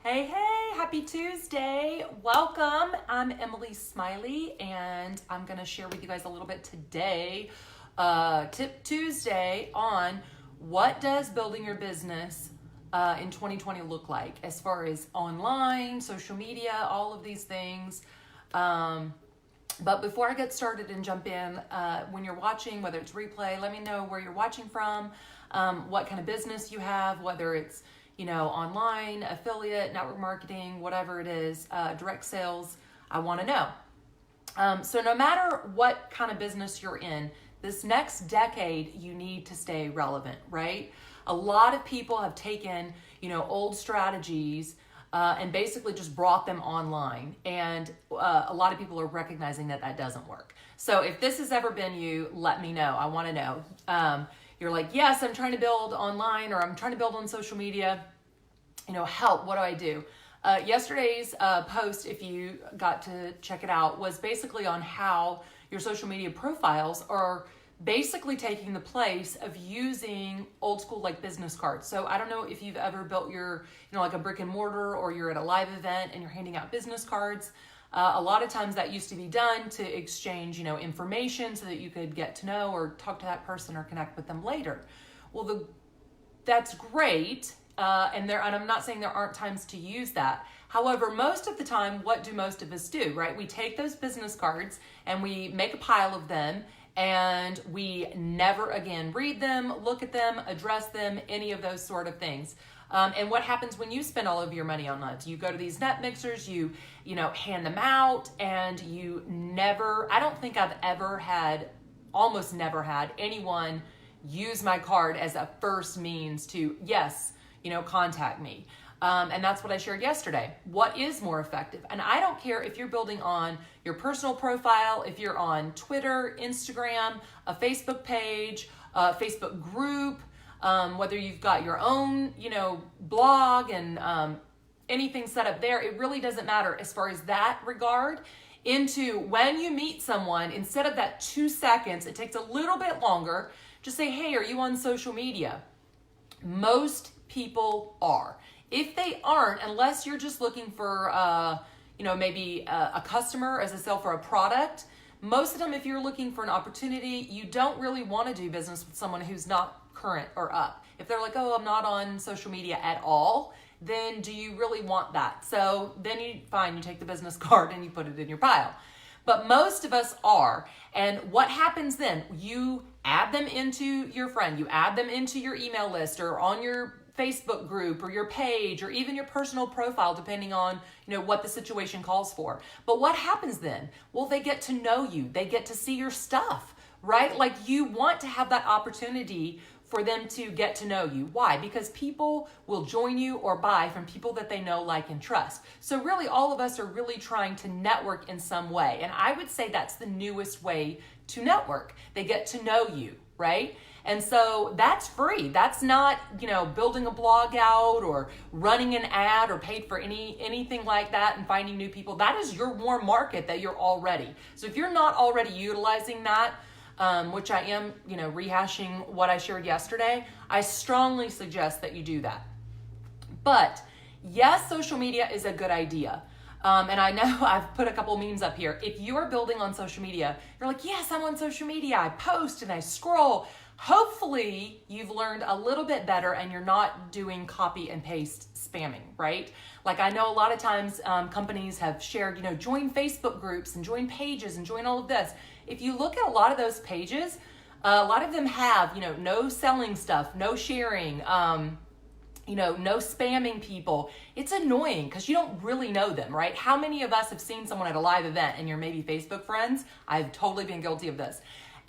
Hey, hey, happy Tuesday. Welcome. I'm Emily Smiley, and I'm going to share with you guys a little bit today, Tip Tuesday, on what does building your business in 2020 look like as far as online, social media, all of these things. But before I get started and jump in, when you're watching, whether it's replay, let me know where you're watching from, what kind of business you have, whether it's online, affiliate, network marketing, whatever it is, direct sales, I want to know. So no matter what kind of business you're in, this next decade, you need to stay relevant, right? A lot of people have taken, old strategies and basically just brought them online. And a lot of people are recognizing that that doesn't work. So if this has ever been you, let me know. I want to know. You're like, yes, I'm trying to build online, or I'm trying to build on social media. Help, what do I do? Yesterday's post, if you got to check it out, was basically on how your social media profiles are basically taking the place of using old school like business cards. So I don't know if you've ever built your, like a brick and mortar, or you're at a live event and you're handing out business cards. A lot of times that used to be done to exchange, information so that you could get to know or talk to that person or connect with them later. Well, that's great. And I'm not saying there aren't times to use that. However, most of the time, what do most of us do, right? We take those business cards and we make a pile of them, and we never again read them, look at them, address them, any of those sort of things. And what happens when you spend all of your money on that? You go to these net mixers, you hand them out, and you never, I don't think I've almost never had anyone use my card as a first means to, yes, contact me. And that's what I shared yesterday. What is more effective? And I don't care if you're building on your personal profile, if you're on Twitter, Instagram, a Facebook page, a Facebook group, whether you've got your own, blog and anything set up there, it really doesn't matter as far as that regard. Into when you meet someone, instead of that 2 seconds, it takes a little bit longer. Just say, hey, are you on social media? Most people are. If they aren't, unless you're just looking for, maybe a customer as a sale for a product, most of the time, if you're looking for an opportunity, you don't really want to do business with someone who's not current or up. If they're like, oh, I'm not on social media at all, then do you really want that? So then you take the business card and you put it in your pile. But most of us are. And what happens then? You add them into your friend, you add them into your email list or on your Facebook group or your page or even your personal profile, depending on, what the situation calls for. But what happens then? Well, they get to know you. They get to see your stuff, right? Like, you want to have that opportunity for them to get to know you. Why? Because people will join you or buy from people that they know, like, and trust. So really, all of us are really trying to network in some way. And I would say that's the newest way to network. They get to know you, right? And so that's free. That's not, building a blog out or running an ad or paid for anything like that and finding new people. That is your warm market that you're already. So if you're not already utilizing that, which I am, rehashing what I shared yesterday, I strongly suggest that you do that. But yes, social media is a good idea. And I know I've put a couple memes up here. If you're building on social media, you're like, yes, I'm on social media. I post and I scroll. Hopefully you've learned a little bit better and you're not doing copy and paste spamming, right? Like, I know a lot of times companies have shared, join Facebook groups and join pages and join all of this. If you look at a lot of those pages, a lot of them have, no selling stuff, no sharing, no spamming people. It's annoying because you don't really know them, right? How many of us have seen someone at a live event and you're maybe Facebook friends? I've totally been guilty of this.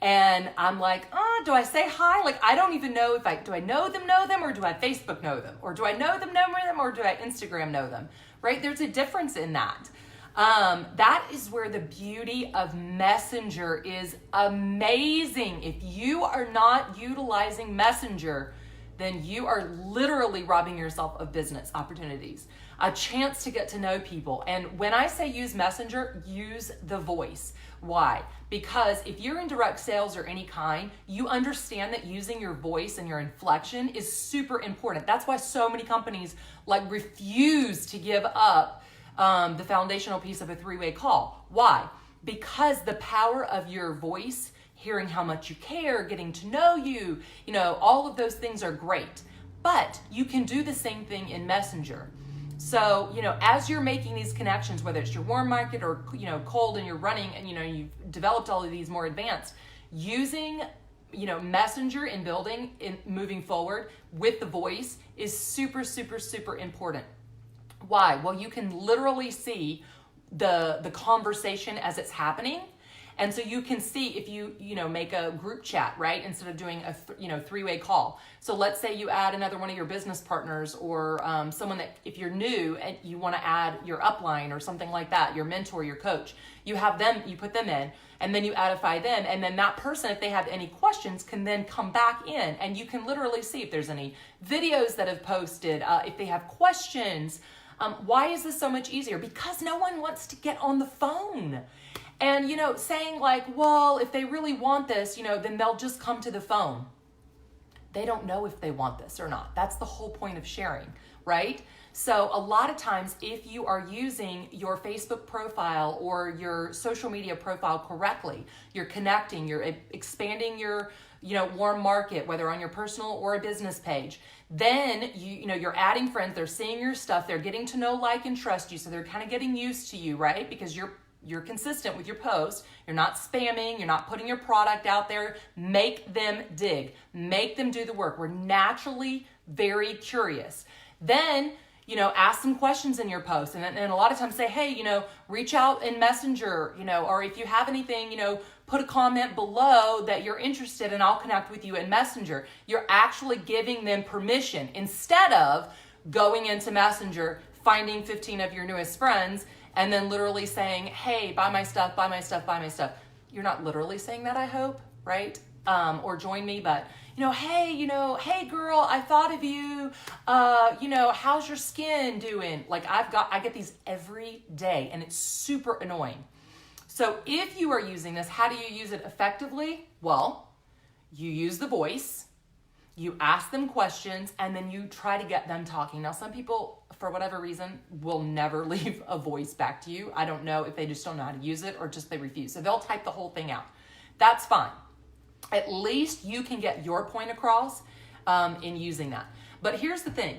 And I'm like, do I say hi? Like, I don't even know do I know them, or do I Facebook know them? Or do I know them, or do I Instagram know them? Right? There's a difference in that. That is where the beauty of Messenger is amazing. If you are not utilizing Messenger, then you are literally robbing yourself of business opportunities, a chance to get to know people. And when I say use Messenger, use the voice. Why? Because if you're in direct sales or any kind, you understand that using your voice and your inflection is super important. That's why so many companies like refuse to give up the foundational piece of a three-way call. Why? Because the power of your voice, hearing how much you care, getting to know you, all of those things are great. But you can do the same thing in Messenger. So, as you're making these connections, whether it's your warm market or, cold, and you're running and, you've developed all of these more advanced, using, Messenger in building, in moving forward with the voice is super, super, super important. Why? Well, you can literally see the conversation as it's happening. And so you can see if you make a group chat, right? Instead of doing a three-way call. So let's say you add another one of your business partners or someone that, if you're new and you want to add your upline or something like that, your mentor, your coach, you have them, you put them in, and then you edify them. And then that person, if they have any questions, can then come back in, and you can literally see if there's any videos that have posted, if they have questions. Why is this so much easier? Because no one wants to get on the phone. And, saying like, well, if they really want this, then they'll just come to the phone. They don't know if they want this or not. That's the whole point of sharing, right? So a lot of times, if you are using your Facebook profile or your social media profile correctly, you're connecting, you're expanding your, warm market, whether on your personal or a business page, then you're adding friends, they're seeing your stuff, they're getting to know, like, and trust you. So they're kind of getting used to you, right? Because you're consistent with your posts. You're not spamming. You're not putting your product out there. Make them dig. Make them do the work. We're naturally very curious. Then, ask some questions in your post. And a lot of times say, hey, reach out in Messenger, or if you have anything, put a comment below that you're interested and I'll connect with you in Messenger. You're actually giving them permission instead of going into Messenger, finding 15 of your newest friends, and then literally saying, hey, buy my stuff, buy my stuff, buy my stuff. You're not literally saying that, I hope, right? Or join me, but, hey girl, I thought of you. How's your skin doing? Like I get these every day, and it's super annoying. So if you are using this, how do you use it effectively? Well, you use the voice, you ask them questions, and then you try to get them talking. Now, some people, for whatever reason, will never leave a voice back to you. I don't know if they just don't know how to use it or just they refuse. So they'll type the whole thing out. That's fine. At least you can get your point across in using that. But here's the thing.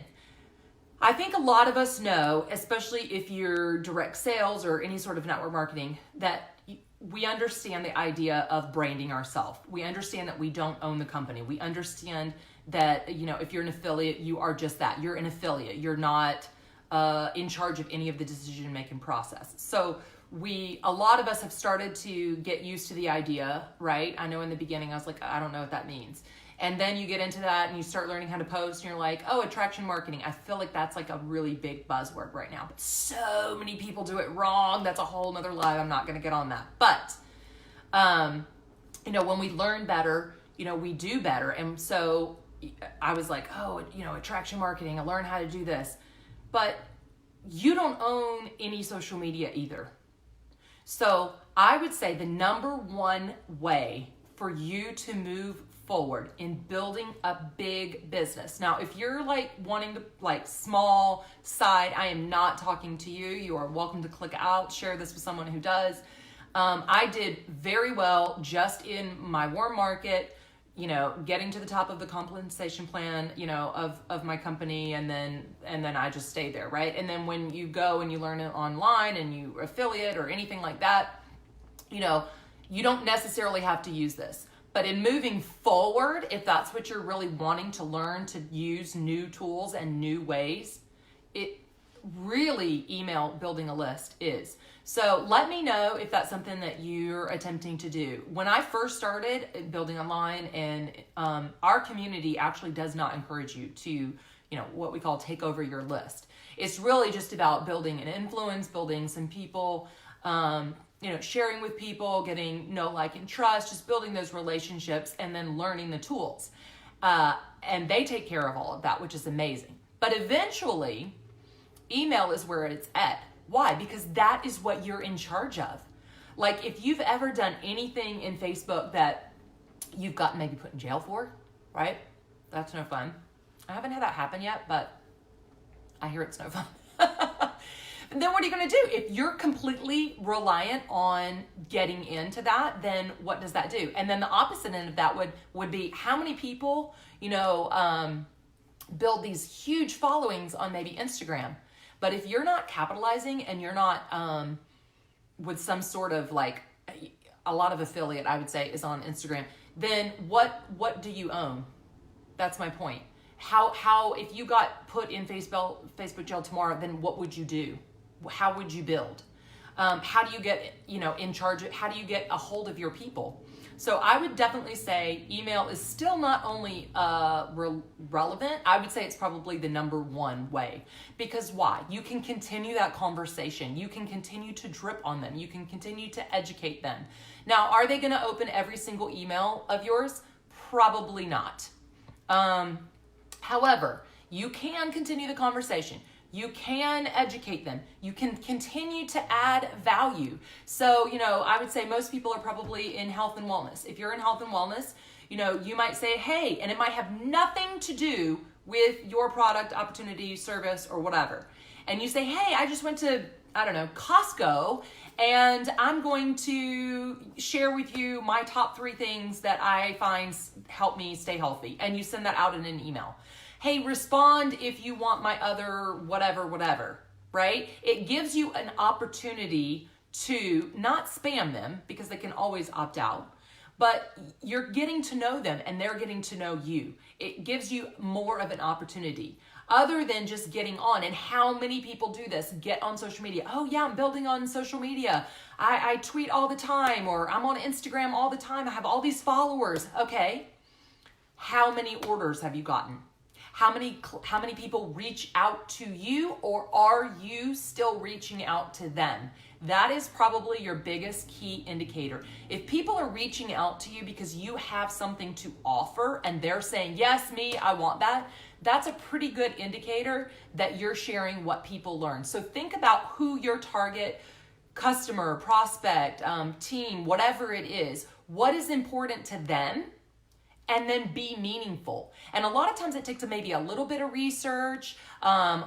I think a lot of us know, especially if you're direct sales or any sort of network marketing, that we understand the idea of branding ourselves. We understand that we don't own the company. We understand that, if you're an affiliate, you are just that. You're an affiliate. You're not in charge of any of the decision-making process. So a lot of us have started to get used to the idea, right? I know in the beginning I was like, I don't know what that means. And then you get into that and you start learning how to post and you're like, oh, attraction marketing. I feel like that's like a really big buzzword right now. But so many people do it wrong. That's a whole nother live. I'm not going to get on that. But, when we learn better, we do better. And so I was like, oh, attraction marketing. I learned how to do this. But you don't own any social media either. So I would say the number one way for you to move forward in building a big business. Now, if you're like wanting to small side, I am not talking to you. You are welcome to click out, share this with someone who does. I did very well just in my warm market, getting to the top of the compensation plan, of my company, and then I just stayed there, right? And then when you go and you learn it online and you affiliate or anything like that, you don't necessarily have to use this. But in moving forward, if that's what you're really wanting to learn, to use new tools and new ways, it really email building a list is. So let me know if that's something that you're attempting to do. When I first started building online, and our community actually does not encourage you to, what we call take over your list. It's really just about building an influence, building some people, sharing with people, getting know, like, and trust, just building those relationships and then learning the tools. And they take care of all of that, which is amazing. But eventually, email is where it's at. Why? Because that is what you're in charge of. Like if you've ever done anything in Facebook that you've gotten maybe put in jail for, right? That's no fun. I haven't had that happen yet, but I hear it's no fun. And then what are you going to do? If you're completely reliant on getting into that, then what does that do? And then the opposite end of that would be how many people, build these huge followings on maybe Instagram. But if you're not capitalizing and you're not with some sort of like a lot of affiliate, I would say, is on Instagram, then what do you own? That's my point. How if you got put in Facebook jail tomorrow, then what would you do? How would you build? How do you get, in charge of, how do you get a hold of your people? So I would definitely say email is still not only relevant, I would say it's probably the number one way. Because why? You can continue that conversation. You can continue to drip on them. You can continue to educate them. Now, are they going to open every single email of yours? Probably not. However, you can continue the conversation. You can educate them. You can continue to add value. So, I would say most people are probably in health and wellness. If you're in health and wellness, you might say, hey, and it might have nothing to do with your product, opportunity, service, or whatever. And you say, hey, I just went to, Costco, and I'm going to share with you my top 3 things that I find help me stay healthy. And you send that out in an email. Hey, respond if you want my other whatever, right? It gives you an opportunity to not spam them because they can always opt out, but you're getting to know them and they're getting to know you. It gives you more of an opportunity other than just getting on. And how many people do this? Get on social media. Oh yeah, I'm building on social media. I tweet all the time, or I'm on Instagram all the time. I have all these followers. Okay. How many orders have you gotten? How many people reach out to you, or are you still reaching out to them? That is probably your biggest key indicator. If people are reaching out to you because you have something to offer and they're saying, yes, me, I want that, that's a pretty good indicator that you're sharing what people learn. So think about who your target customer, prospect, team, whatever it is, what is important to them, and then be meaningful. And a lot of times it takes maybe a little bit of research,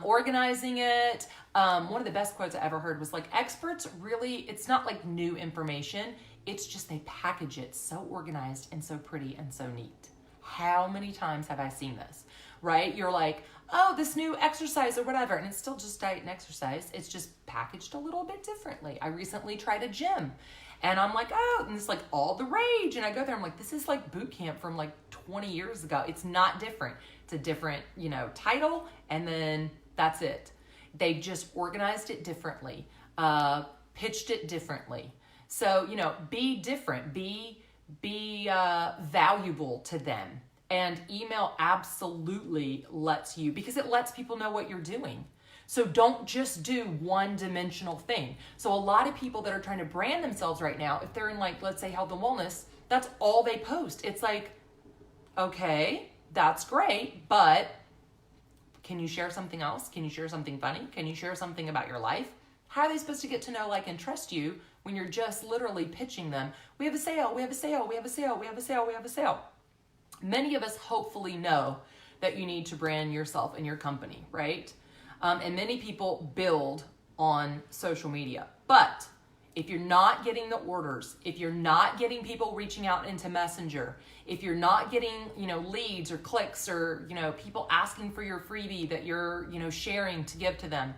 organizing it. One of the best quotes I ever heard was like, experts really, it's not like new information. It's just they package it so organized and so pretty and so neat. How many times have I seen this, right? You're like, oh, this new exercise or whatever. And it's still just diet and exercise. It's just packaged a little bit differently. I recently tried a gym. And I'm like, oh, and it's like all the rage. And I go there, I'm like, this is like boot camp from like 20 years ago. It's not different. It's a different, title. And then that's it. They just organized it differently, pitched it differently. So, be different, be valuable to them. And email absolutely lets you, because it lets people know what you're doing. So don't just do one-dimensional thing. So a lot of people that are trying to brand themselves right now, if they're in like, let's say health and wellness, that's all they post. It's like, okay, that's great, but can you share something else? Can you share something funny? Can you share something about your life? How are they supposed to get to know, like, and trust you when you're just literally pitching them? We have a sale, we have a sale, we have a sale, we have a sale, we have a sale. Many of us hopefully know that you need to brand yourself and your company, right? And many people build on social media. But if you're not getting the orders, if you're not getting people reaching out into Messenger, if you're not getting, leads or clicks or, people asking for your freebie that you're, sharing to give to them,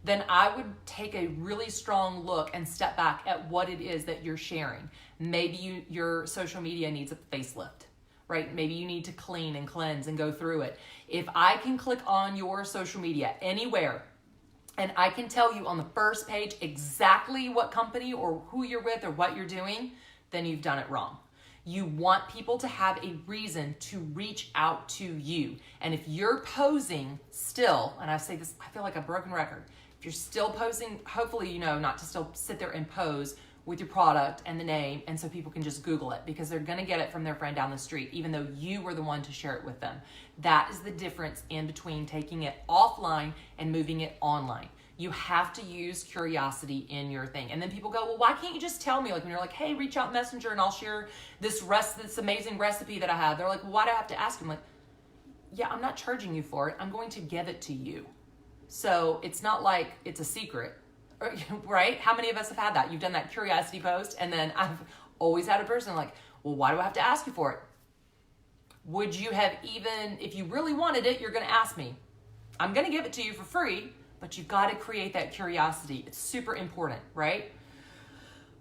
then I would take a really strong look and step back at what it is that you're sharing. Maybe your social media needs a facelift, right? Maybe you need to clean and cleanse and go through it. If I can click on your social media anywhere and I can tell you on the first page exactly what company or who you're with or what you're doing, then you've done it wrong. You want people to have a reason to reach out to you. And if you're posing still, and I say this, I feel like a broken record, if you're still posing, hopefully not to still sit there and pose with your product and the name, and so people can just Google it because they're going to get it from their friend down the street, even though you were the one to share it with them. That is the difference in between taking it offline and moving it online. You have to use curiosity in your thing. And then people go, well, why can't you just tell me? Like when you're like, hey, reach out Messenger and I'll share this amazing recipe that I have. They're like, well, why do I have to ask them? Like, yeah, I'm not charging you for it. I'm going to give it to you. So it's not like it's a secret, right? How many of us have had that? You've done that curiosity post, and then I've always had a person like, well, why do I have to ask you for it? Would you have even, if you really wanted it, you're going to ask me. I'm going to give it to you for free, but you've got to create that curiosity. It's super important, right?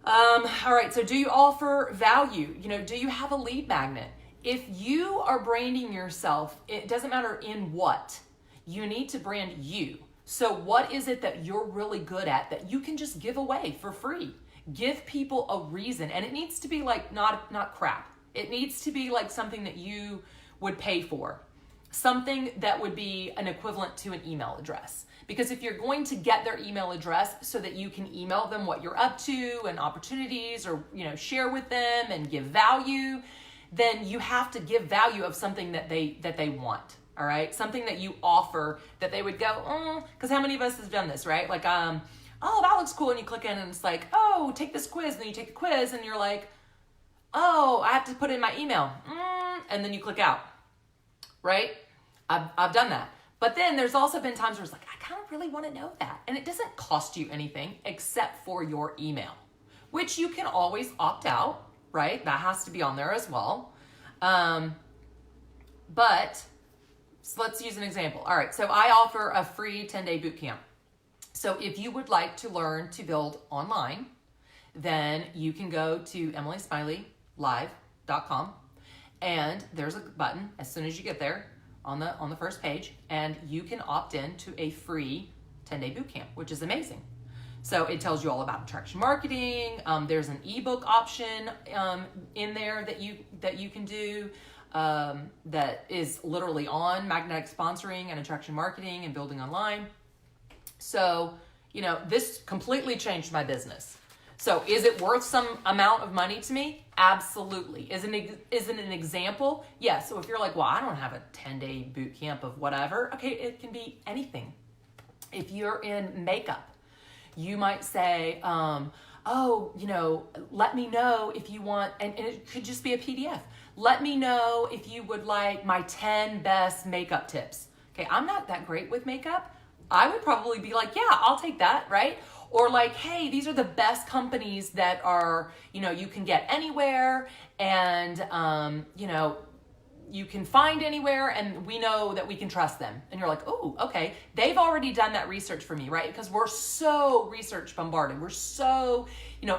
All right, so do you offer value? Do you have a lead magnet? If you are branding yourself, it doesn't matter in what, you need to brand you. So what is it that you're really good at that you can just give away for free? Give people a reason, and it needs to be like not crap. It needs to be like something that you would pay for. Something that would be an equivalent to an email address. Because if you're going to get their email address so that you can email them what you're up to and opportunities, or share with them and give value, then you have to give value of something that they want. All right, something that you offer that they would go, because how many of us have done this, right? Like, oh, that looks cool, and you click in and it's like, oh, take this quiz, and then you take the quiz and you're like, oh, I have to put in my email, and then you click out, right? I've done that. But then there's also been times where it's like, I kind of really want to know that. And it doesn't cost you anything except for your email, which you can always opt out, right? That has to be on there as well. But so let's use an example. All right, so I offer a free 10-day boot camp. So if you would like to learn to build online, then you can go to emilysmileylive.com, and there's a button as soon as you get there on the first page, and you can opt in to a free 10-day boot camp, which is amazing. So it tells you all about attraction marketing. There's an ebook option in there that you can do that is literally on magnetic sponsoring and attraction marketing and building online. So, this completely changed my business. So is it worth some amount of money to me? Absolutely. Is it an example? Yes. So if you're like, well, I don't have a 10-day boot camp of whatever. Okay, it can be anything. If you're in makeup, you might say, let me know if you want, and it could just be a PDF. Let me know if you would like my 10 best makeup tips. Okay, I'm not that great with makeup. I would probably be like, yeah, I'll take that, right? Or like, hey, these are the best companies that are, you can get anywhere, and, you can find anywhere, and we know that we can trust them. And you're like, oh, okay. They've already done that research for me, right? Because we're so research bombarded. We're so,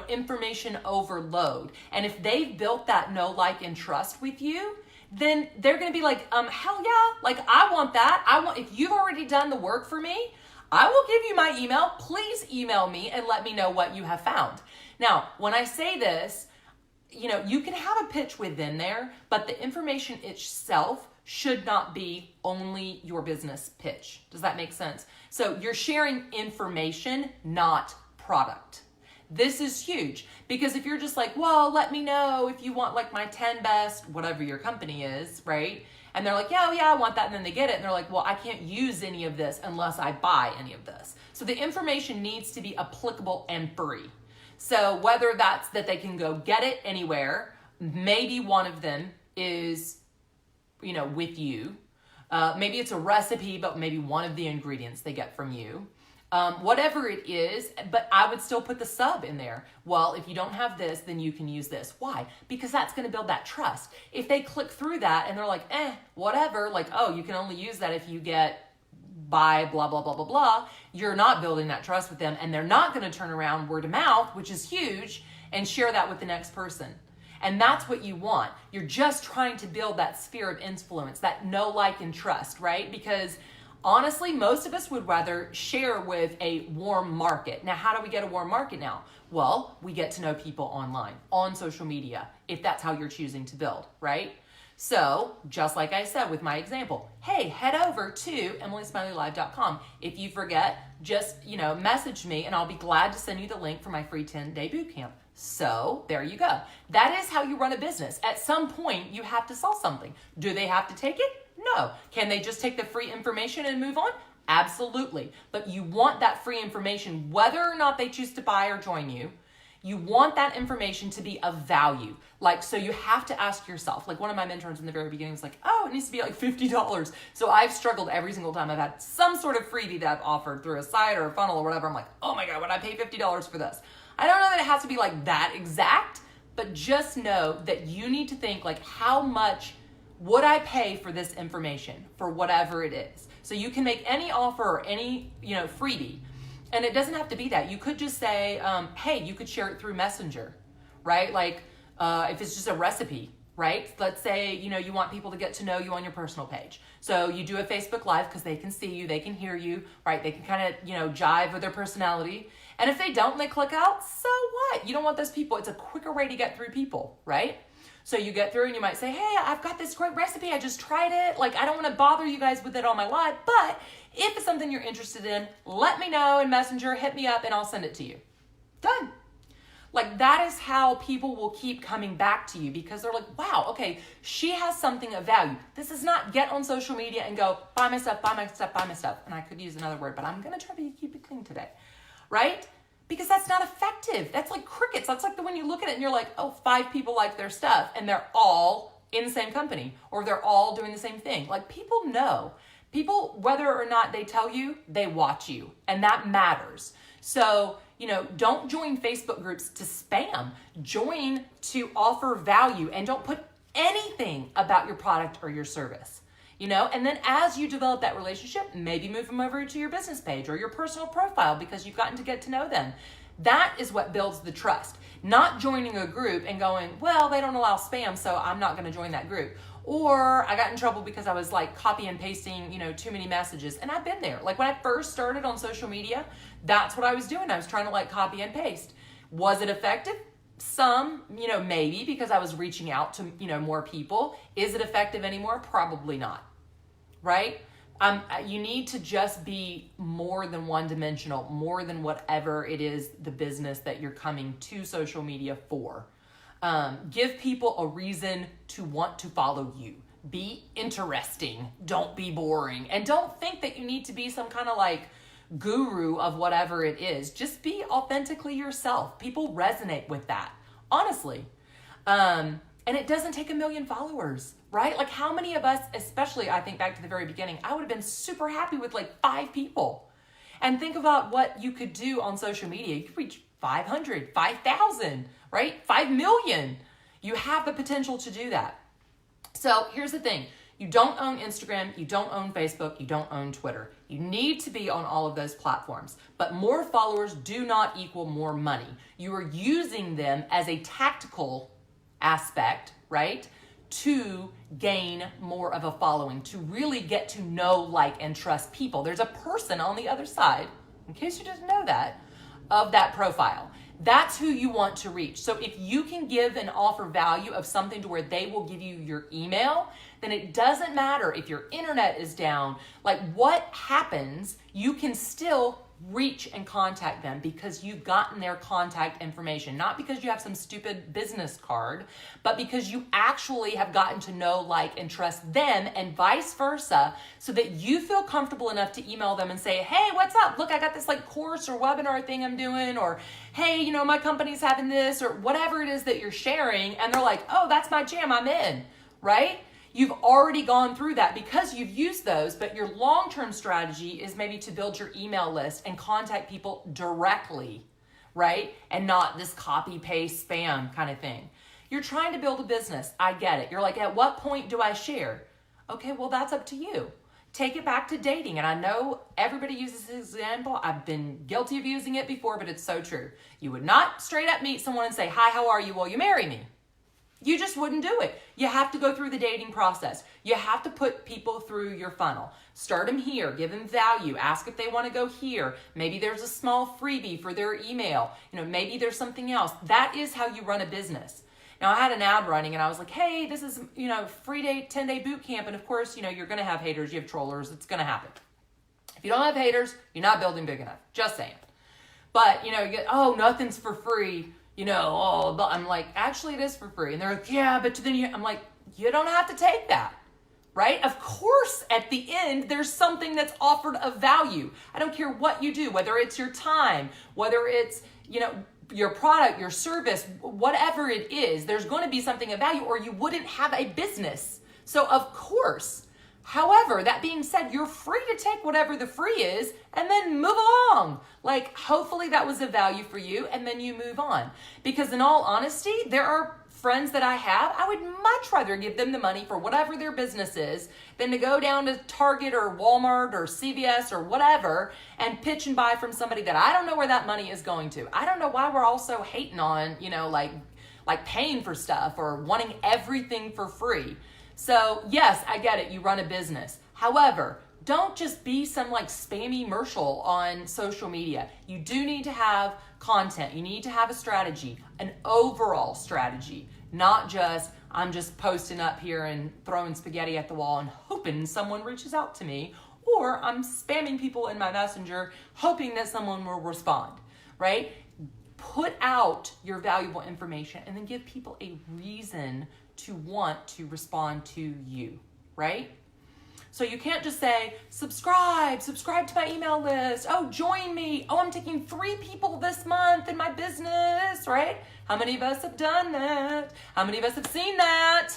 information overload. And if they've built that know, like, and trust with you, then they're going to be like, hell yeah, like I want that. If you've already done the work for me, I will give you my email. Please email me and let me know what you have found. Now, when I say this, you can have a pitch within there, but the information itself should not be only your business pitch. Does that make sense? So you're sharing information, not product. This is huge, because if you're just like, well, let me know if you want like my 10 best, whatever your company is, right? And they're like, yeah, I want that. And then they get it. And they're like, well, I can't use any of this unless I buy any of this. So the information needs to be applicable and free. So whether that's that they can go get it anywhere, maybe one of them is, with you. Maybe it's a recipe, but maybe one of the ingredients they get from you. Whatever it is, but I would still put the sub in there. Well, if you don't have this, then you can use this. Why? Because that's going to build that trust. If they click through that and they're like, whatever, like, oh, you can only use that if you get by blah, blah, blah, blah, blah, you're not building that trust with them, and they're not going to turn around word of mouth, which is huge, and share that with the next person. And that's what you want. You're just trying to build that sphere of influence, that know, like, and trust, right? Because honestly, most of us would rather share with a warm market. Now, how do we get a warm market now? Well, we get to know people online, on social media, if that's how you're choosing to build, right? So just like I said with my example, hey, head over to emilysmileylive.com. If you forget, just, message me and I'll be glad to send you the link for my free 10-day boot camp. So there you go. That is how you run a business. At some point, you have to sell something. Do they have to take it? No. Can they just take the free information and move on? Absolutely. But you want that free information, whether or not they choose to buy or join you. You want that information to be of value. So you have to ask yourself, one of my mentors in the very beginning was like, oh, it needs to be like $50. So I've struggled every single time I've had some sort of freebie that I've offered through a site or a funnel or whatever. I'm like, oh my God, would I pay $50 for this? I don't know that it has to be like that exact, but just know that you need to think how much would I pay for this information for whatever it is? So you can make any offer or any, freebie. And it doesn't have to be that. You could just say, hey, you could share it through Messenger, right? If it's just a recipe, right? Let's say, you want people to get to know you on your personal page. So you do a Facebook Live because they can see you, they can hear you, right? They can kind of, jive with their personality. And if they don't and they click out, so what? You don't want those people. It's a quicker way to get through people, right? So you get through and you might say, hey, I've got this great recipe. I just tried it. I don't want to bother you guys with it on my live, but if it's something you're interested in, let me know in Messenger, hit me up and I'll send it to you. Done. That is how people will keep coming back to you because they're like, wow, okay, she has something of value. This is not get on social media and go, buy my stuff, buy my stuff, buy my stuff. And I could use another word, but I'm going to try to keep it clean today, right? Because that's not effective. That's like crickets. That's like when you look at it and you're like, oh, 5 people like their stuff and they're all in the same company or they're all doing the same thing. People know. People, whether or not they tell you, they watch you. And that matters. So, don't join Facebook groups to spam. Join to offer value and don't put anything about your product or your service. And then as you develop that relationship, maybe move them over to your business page or your personal profile because you've gotten to get to know them. That is what builds the trust. Not joining a group and going, well, they don't allow spam, so I'm not going to join that group. Or I got in trouble because I was copy and pasting, too many messages. And I've been there. When I first started on social media, that's what I was doing. I was trying to copy and paste. Was it effective? Some, maybe because I was reaching out to, more people. Is it effective anymore? Probably not. Right? You need to just be more than one-dimensional, more than whatever it is the business that you're coming to social media for. Give people a reason to want to follow you. Be interesting. Don't be boring. And don't think that you need to be some kind of guru of whatever it is. Just be authentically yourself. People resonate with that, honestly. And it doesn't take 1 million followers, right? How many of us, especially I think back to the very beginning, I would have been super happy with 5 people. And think about what you could do on social media. You could reach 500, 5,000, right? 5 million. You have the potential to do that. So here's the thing. You don't own Instagram, you don't own Facebook, you don't own Twitter. You need to be on all of those platforms. But more followers do not equal more money. You are using them as a tactical aspect, right? To gain more of a following, to really get to know, like, and trust people. There's a person on the other side, in case you didn't know that, of that profile. That's who you want to reach. So if you can give and offer value of something to where they will give you your email, then it doesn't matter if your internet is down. What happens, you can still reach and contact them because you've gotten their contact information. Not because you have some stupid business card, but because you actually have gotten to know, like, and trust them, and vice versa, so that you feel comfortable enough to email them and say, hey, what's up? Look, I got this course or webinar thing I'm doing, or hey, my company's having this, or whatever it is that you're sharing. And they're like, oh, that's my jam, I'm in, right? You've already gone through that because you've used those, but your long-term strategy is maybe to build your email list and contact people directly, right? And not this copy, paste, spam kind of thing. You're trying to build a business. I get it. You're like, at what point do I share? Okay, well, that's up to you. Take it back to dating. And I know everybody uses this example. I've been guilty of using it before, but it's so true. You would not straight up meet someone and say, hi, how are you? Will you marry me? You just wouldn't do it. You have to go through the dating process. You have to put people through your funnel. Start them here, give them value, ask if they want to go here. Maybe there's a small freebie for their email. Maybe there's something else. That is how you run a business. Now I had an ad running and I was like, hey, this is, free 10-day boot camp. And of course, you're going to have haters, you have trollers. It's going to happen. If you don't have haters, you're not building big enough. Just saying. But, you get, oh, nothing's for free. I'm like, actually it is for free. And they're like, yeah, but then I'm like, you don't have to take that. Right? Of course, at the end, there's something that's offered of value. I don't care what you do, whether it's your time, whether it's, your product, your service, whatever it is, there's going to be something of value or you wouldn't have a business. So of course, however, that being said, you're free to take whatever the free is and then move along. Like, hopefully that was of value for you and then you move on. Because in all honesty, there are friends that I have, I would much rather give them the money for whatever their business is than to go down to Target or Walmart or CVS or whatever and pitch and buy from somebody that I don't know where that money is going to. I don't know why we're all so hating on, like paying for stuff or wanting everything for free. So yes, I get it. You run a business. However, don't just be some like spammy commercial on social media. You do need to have content. You need to have a strategy, an overall strategy, not just I'm just posting up here and throwing spaghetti at the wall and hoping someone reaches out to me, or I'm spamming people in my messenger hoping that someone will respond, right? Put out your valuable information and then give people a reason to want to respond to you, right? So you can't just say, subscribe to my email list. Oh, join me. Oh, I'm taking 3 people this month in my business, right? How many of us have done that? How many of us have seen that?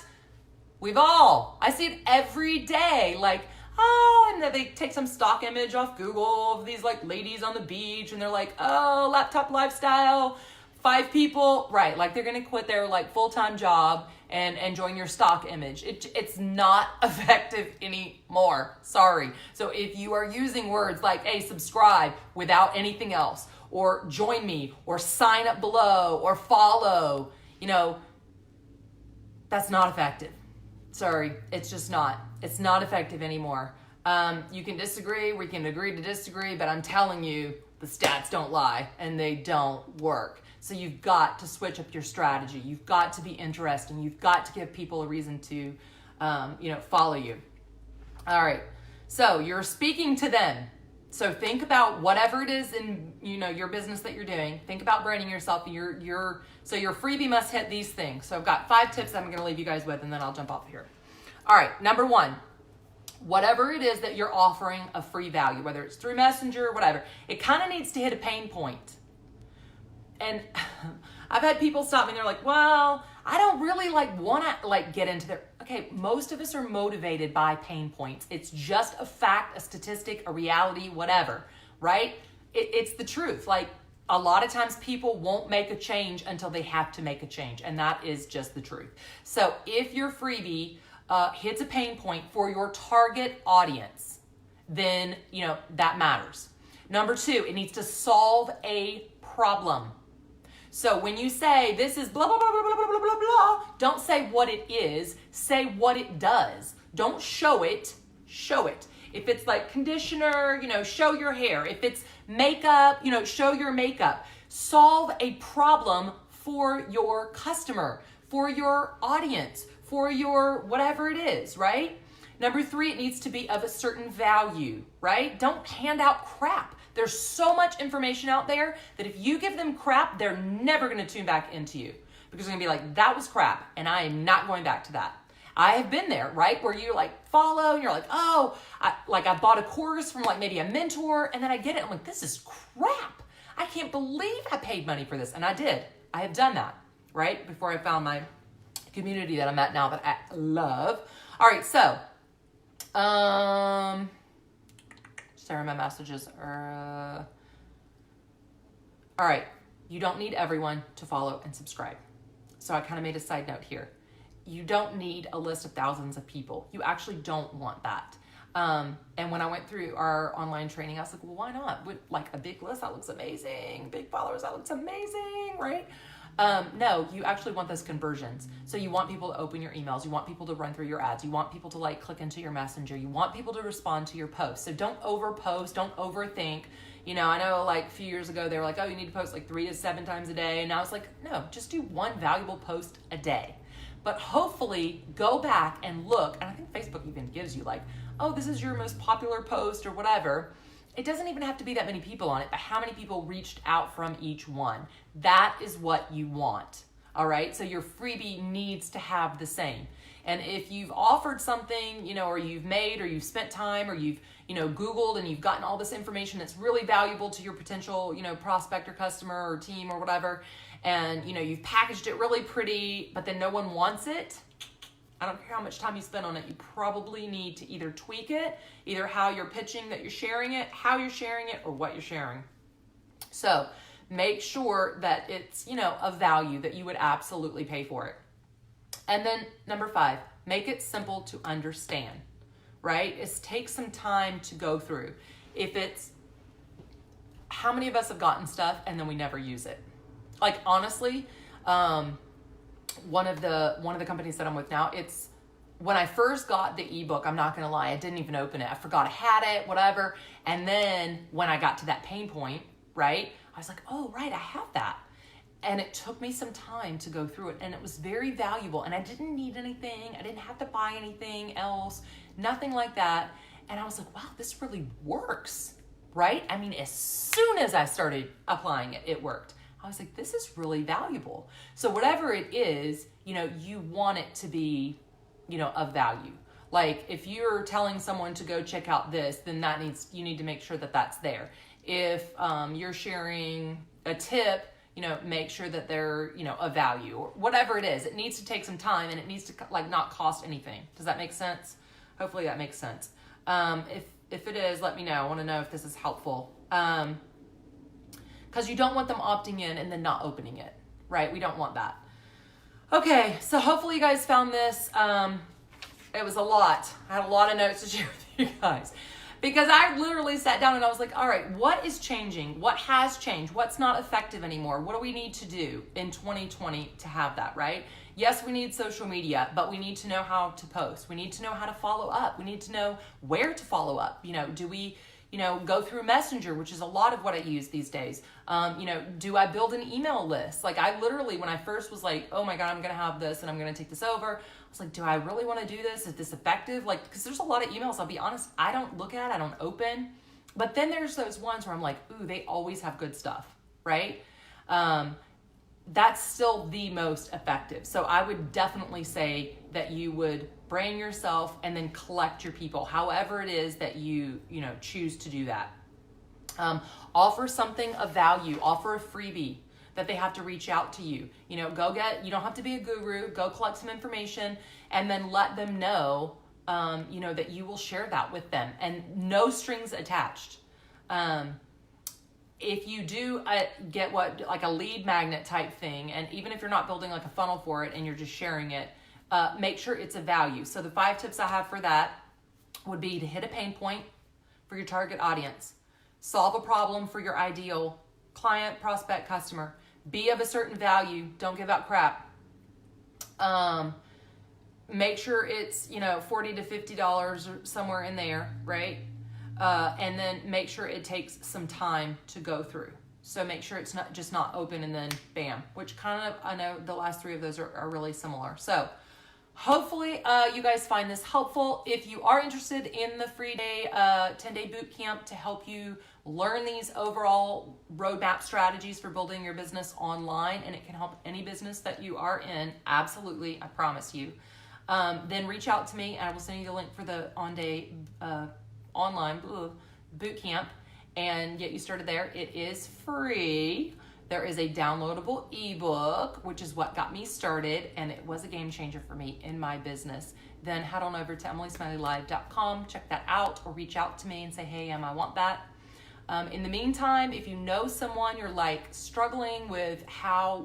I see it every day. Like, oh, and then they take some stock image off Google of these like ladies on the beach and they're like, oh, laptop lifestyle, 5 people, right? Like they're going to quit their like full-time job and join your stock image. It's not effective anymore. Sorry. So if you are using words like, hey, subscribe without anything else, or join me, or sign up below, or follow, that's not effective. Sorry, it's just not. It's not effective anymore. You can disagree, we can agree to disagree, but I'm telling you, the stats don't lie and they don't work. So you've got to switch up your strategy. You've got to be interesting. You've got to give people a reason to, follow you. All right. So you're speaking to them. So think about whatever it is in, your business that you're doing. Think about branding yourself. So your freebie must hit these things. So I've got 5 tips that I'm going to leave you guys with, and then I'll jump off here. All right. Number 1, whatever it is that you're offering a free value, whether it's through Messenger or whatever, it kind of needs to hit a pain point. And I've had people stop me and they're like, well, I don't really want to get into their, okay, most of us are motivated by pain points. It's just a fact, a statistic, a reality, whatever, right? It's the truth. Like a lot of times people won't make a change until they have to make a change. And that is just the truth. So if your freebie hits a pain point for your target audience, then, that matters. Number 2, it needs to solve a problem. So when you say this is blah, blah, blah, blah, blah, blah, blah, blah, don't say what it is, say what it does. Don't show it, show it. If it's like conditioner, show your hair. If it's makeup, show your makeup. Solve a problem for your customer, for your audience, for your whatever it is, right? Number 3, it needs to be of a certain value, right? Don't hand out crap. There's so much information out there that if you give them crap, they're never going to tune back into you because they're going to be like, that was crap and I am not going back to that. I have been there, right? Where you like follow and you're like, oh, I bought a course from like maybe a mentor and then I get it. I'm like, this is crap. I can't believe I paid money for this. And I did. I have done that, right? Before I found my community that I'm at now that I love. All right. So, sorry, my messages are, all right. You don't need everyone to follow and subscribe. So I kind of made a side note here. You don't need a list of thousands of people. You actually don't want that. And when I went through our online training, I was like, well, why not? With like a big list, that looks amazing. Big followers, that looks amazing, right? No, you actually want those conversions. So you want people to open your emails. You want people to run through your ads. You want people to like click into your messenger. You want people to respond to your posts. So don't overpost, don't overthink. You know, I know like a few years ago they were like, oh, you need to post like 3 to 7 times a day. And now it's like, no, just do one valuable post a day. But hopefully go back and look, and I think Facebook even gives you like, oh, this is your most popular post or whatever. It doesn't even have to be that many people on it, but how many people reached out from each one? That is what you want, all right? So your freebie needs to have the same. And if you've offered something, you know, or you've made, or you've spent time, or you've, you know, Googled and you've gotten all this information that's really valuable to your potential, you know, prospect or customer or team or whatever, and, you know, you've packaged it really pretty, but then no one wants it, I don't care how much time you spend on it, you probably need to either tweak it, either how you're pitching that you're sharing it, how you're sharing it, or what you're sharing. So make sure that it's, you know, of value, that you would absolutely pay for it. And then number 5, make it simple to understand, right? Take some time to go through. If it's, how many of us have gotten stuff and then we never use it? Like, honestly, one of the companies that I'm with now, it's when I first got the ebook, I'm not going to lie, I didn't even open it. I forgot I had it, whatever. And then when I got to that pain point, right, I was like, oh, right, I have that. And it took me some time to go through it, and it was very valuable, and I didn't need anything. I didn't have to buy anything else, nothing like that. And I was like, wow, this really works, right? I mean, as soon as I started applying it, it worked. I was like, this is really valuable. So whatever it is, you know, you want it to be, you know, of value. Like if you're telling someone to go check out this, then you need to make sure that that's there. If you're sharing a tip, you know, make sure that they're, you know, of value, or whatever it is. It needs to take some time, and it needs to like not cost anything. Does that make sense? Hopefully that makes sense. If it is, let me know. I want to know if this is helpful. Because you don't want them opting in and then not opening it, right? We don't want that. Okay, so hopefully you guys found this. It was a lot. I had a lot of notes to share with you guys. Because I literally sat down and I was like, all right, what is changing? What has changed? What's not effective anymore? What do we need to do in 2020 to have that, right? Yes, we need social media, but we need to know how to post. We need to know how to follow up. We need to know where to follow up. You know, do we, you know, go through Messenger, which is a lot of what I use these days. You know, do I build an email list? Like I literally, when I first was like, oh my God, I'm going to have this and I'm going to take this over. I was like, do I really want to do this? Is this effective? Like, because there's a lot of emails, I'll be honest, I don't look at, I don't open. But then there's those ones where I'm like, ooh, they always have good stuff, right? That's still the most effective. So I would definitely say that you would brand yourself and then collect your people, however it is that you know, choose to do that. Offer something of value, offer a freebie that they have to reach out to you. You know, you don't have to be a guru, go collect some information and then let them know, you know, that you will share that with them and no strings attached. If you do get like a lead magnet type thing, and even if you're not building like a funnel for it and you're just sharing it, make sure it's a value. So the 5 tips I have for that would be to hit a pain point for your target audience, solve a problem for your ideal client, prospect, customer, be of a certain value, don't give out crap. Make sure it's, you know, $40 to $50 or somewhere in there, right? And then make sure it takes some time to go through. So make sure it's not open and then bam, which kind of, I know the last 3 of those are really similar. So hopefully you guys find this helpful. If you are interested in the free day, 10-day boot camp to help you learn these overall roadmap strategies for building your business online, and it can help any business that you are in, absolutely, I promise you, then reach out to me and I will send you the link for the online boot camp and get you started there. It is free. There is a downloadable ebook, which is what got me started, and it was a game changer for me in my business. Then head on over to emilysmileylive.com, check that out, or reach out to me and say, hey, I want that. In the meantime, if you know someone you're like struggling with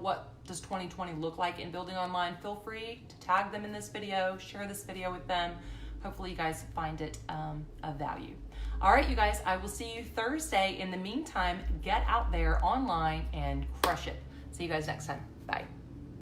what does 2020 look like in building online, feel free to tag them in this video, share this video with them. Hopefully you guys find it of value. All right, you guys, I will see you Thursday. In the meantime, get out there online and crush it. See you guys next time. Bye.